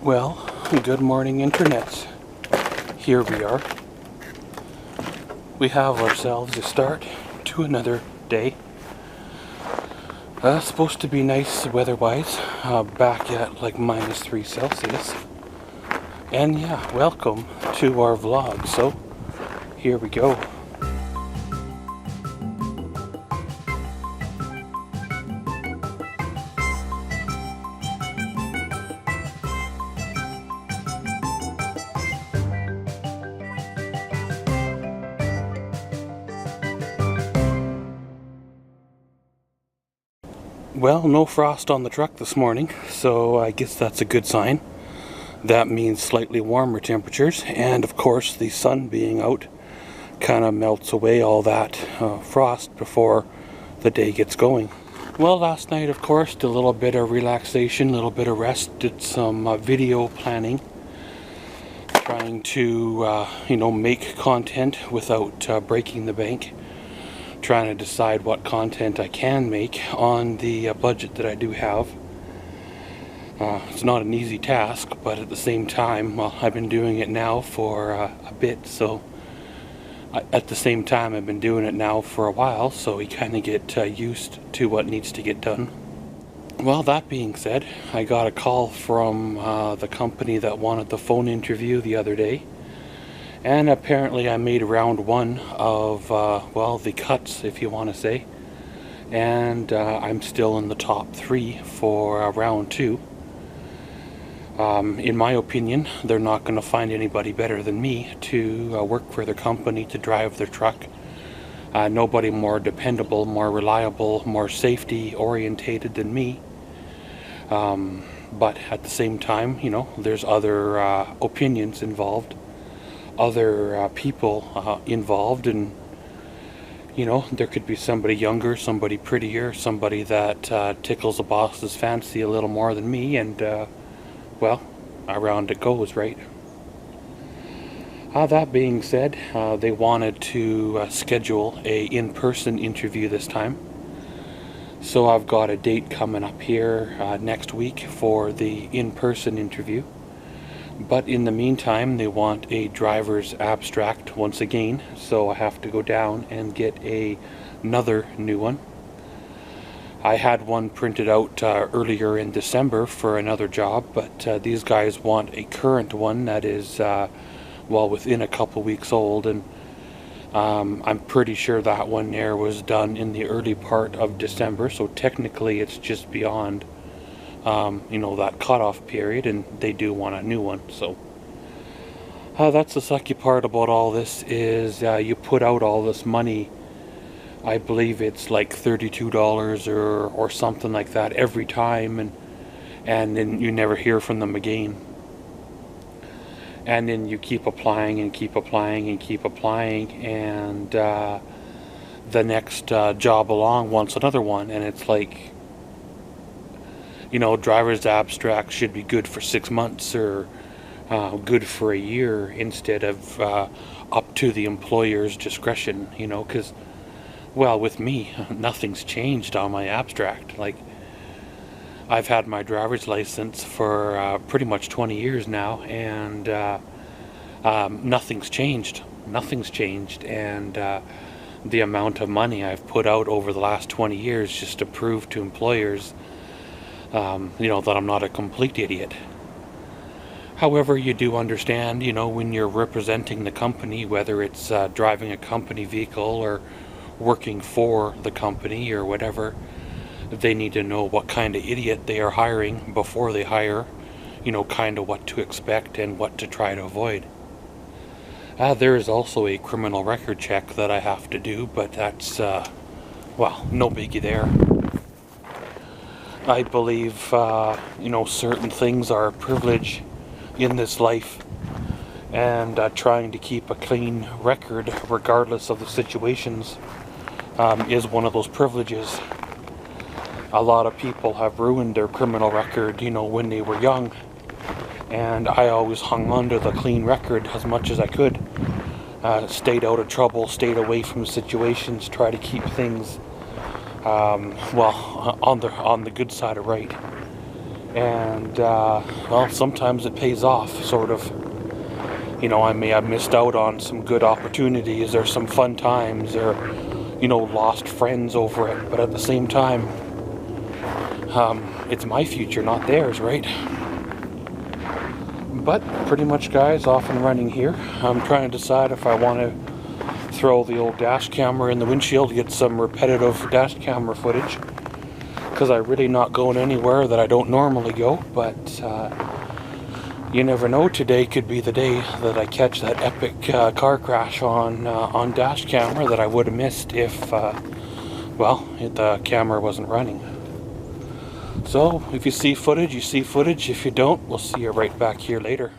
Well, good morning, internets. Here we are. We have ourselves a start to another day. Supposed to be nice weather-wise, back at like -3 Celsius. And yeah, welcome to our vlog. So, here we go. Well, no frost on the truck this morning, so I guess that's a good sign. That means slightly warmer temperatures, and of course the sun being out kind of melts away all that frost before the day gets going. Well, last night, of course, did a little bit of relaxation, a little bit of rest, did some video planning, trying to, make content without breaking the bank. Trying to decide what content I can make on the budget that I do have. It's not an easy task, but at the same time, well, I've been doing it now for a bit, so at the same time I've been doing it now for a while, so you kind of get used to what needs to get done. Well, that being said, I got a call from the company that wanted the phone interview the other day. And apparently I made round one of, the cuts, if you want to say. And I'm still in the top 3 for round 2. In my opinion, they're not going to find anybody better than me to work for their company, to drive their truck. Nobody more dependable, more reliable, more safety orientated than me. But at the same time, there's other opinions involved. Other people involved, and there could be somebody younger, somebody prettier, somebody that tickles the boss's fancy a little more than me, and around it goes, right? That being said, they wanted to schedule a in-person interview this time, so I've got a date coming up here next week for the in-person interview. But in the meantime, they want a driver's abstract once again, so I have to go down and get another new one. I had one printed out earlier in December for another job, but these guys want a current one that is, within a couple weeks old, and I'm pretty sure that one there was done in the early part of December, so technically it's just beyond that cutoff period, and they do want a new one. So that's the sucky part about all this is you put out all this money. I believe it's like $32 or something like that every time, and then you never hear from them again. And then you keep applying and keep applying and keep applying, and the next job along wants another one, and it's like, driver's abstract should be good for 6 months or good for a year instead of up to the employer's discretion, because, with me, nothing's changed on my abstract. Like, I've had my driver's license for pretty much 20 years now, and nothing's changed. Nothing's changed, and the amount of money I've put out over the last 20 years just to prove to employers that I'm not a complete idiot. However, you do understand, when you're representing the company, whether it's driving a company vehicle or working for the company or whatever, they need to know what kind of idiot they are hiring before they hire, kind of what to expect and what to try to avoid. There is also a criminal record check that I have to do, but that's, no biggie there. I believe, certain things are a privilege in this life, and trying to keep a clean record, regardless of the situations, is one of those privileges. A lot of people have ruined their criminal record, when they were young, and I always hung on to the clean record as much as I could. Stayed out of trouble, stayed away from situations, try to keep things on the good side of right. And, well, sometimes it pays off, sort of. You know, I may have missed out on some good opportunities or some fun times or, you know, lost friends over it. But at the same time, it's my future, not theirs, right? But pretty much, guys, off and running here. I'm trying to decide if I want to throw the old dash camera in the windshield to get some repetitive dash camera footage, because I'm really not going anywhere that I don't normally go. But you never know, today could be the day that I catch that epic car crash on dash camera that I would have missed if, well, the camera wasn't running. So, if you see footage, you see footage. If you don't, we'll see you right back here later.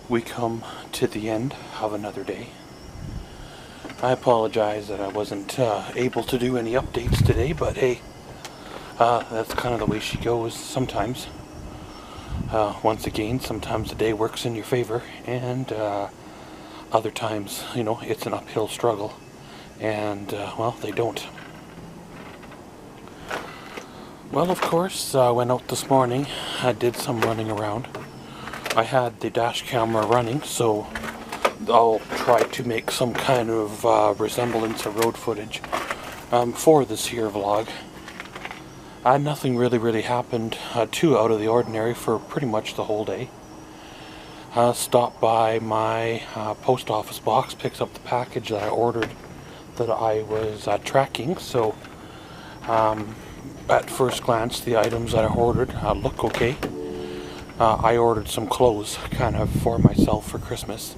We come to the end of another day. I apologize that I wasn't able to do any updates today, but hey, that's kind of the way she goes sometimes. Once again, sometimes the day works in your favor, and other times, you know, it's an uphill struggle, and well, they don't. Well, of course, I went out this morning. I did some running around. I had the dash camera running, so I'll try to make some kind of resemblance of road footage for this here vlog. Nothing really happened too out of the ordinary for pretty much the whole day. Stopped by my post office box, picked up the package that I ordered that I was tracking, so at first glance the items that I ordered look okay. I ordered some clothes kind of for myself for Christmas.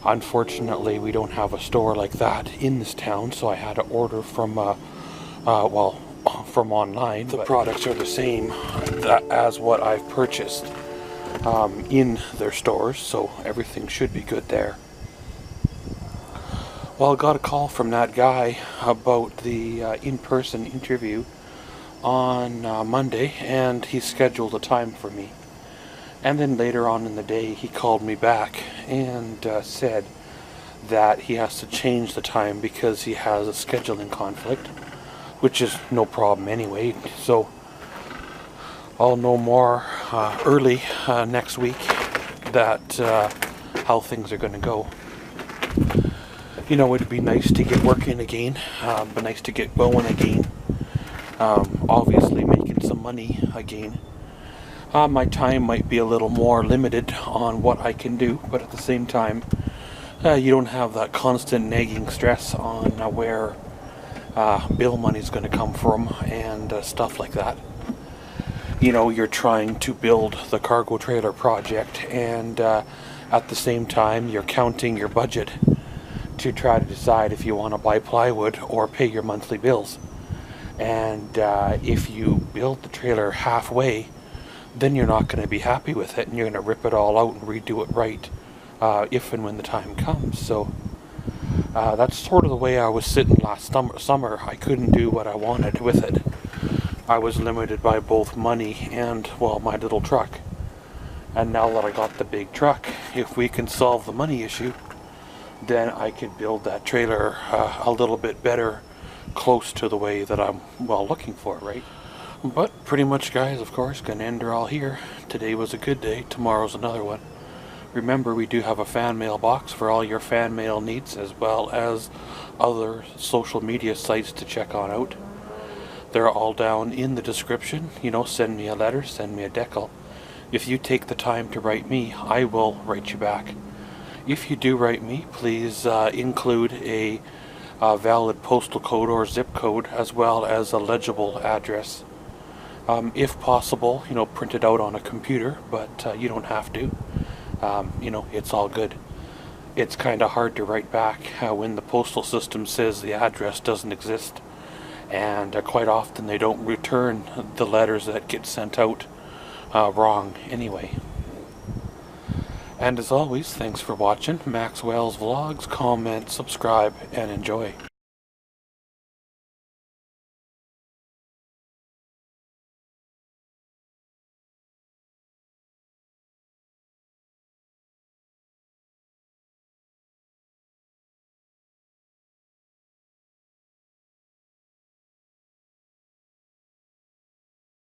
Unfortunately, we don't have a store like that in this town, so I had to order from from online. The products are the same as what I've purchased in their stores, so everything should be good there. Well, I got a call from that guy about the in-person interview on Monday, and he scheduled a time for me. And then later on in the day, he called me back and said that he has to change the time because he has a scheduling conflict. which is no problem anyway. So I'll know more early next week that how things are going to go. You know, it'd be nice to get working again, but nice to get going again. Obviously making some money again. My time might be a little more limited on what I can do, but at the same time, you don't have that constant nagging stress on where bill money's going to come from and stuff like that. You know, you're trying to build the cargo trailer project, and at the same time you're counting your budget to try to decide if you want to buy plywood or pay your monthly bills. And if you build the trailer halfway, then you're not going to be happy with it, and you're going to rip it all out and redo it right if and when the time comes. So that's sort of the way I was sitting last summer. I couldn't do what I wanted with it. I was limited by both money and, well, my little truck. And now that I got the big truck, if we can solve the money issue, then I could build that trailer a little bit better, close to the way that I'm, well, looking for, right? But pretty much, guys, of course, gonna end her all here. Today was a good day, tomorrow's another one. Remember, we do have a fan mail box for all your fan mail needs, as well as other social media sites to check on out. They're all down in the description. You know, send me a letter, send me a decal. If you take the time to write me, I will write you back. If you do write me, please include a valid postal code or zip code, as well as a legible address. If possible, you know, print it out on a computer, but you don't have to. You know, it's all good. It's kind of hard to write back when the postal system says the address doesn't exist. And quite often they don't return the letters that get sent out wrong anyway. And as always, thanks for watching Maxwell's Vlogs. Comment, subscribe, and enjoy.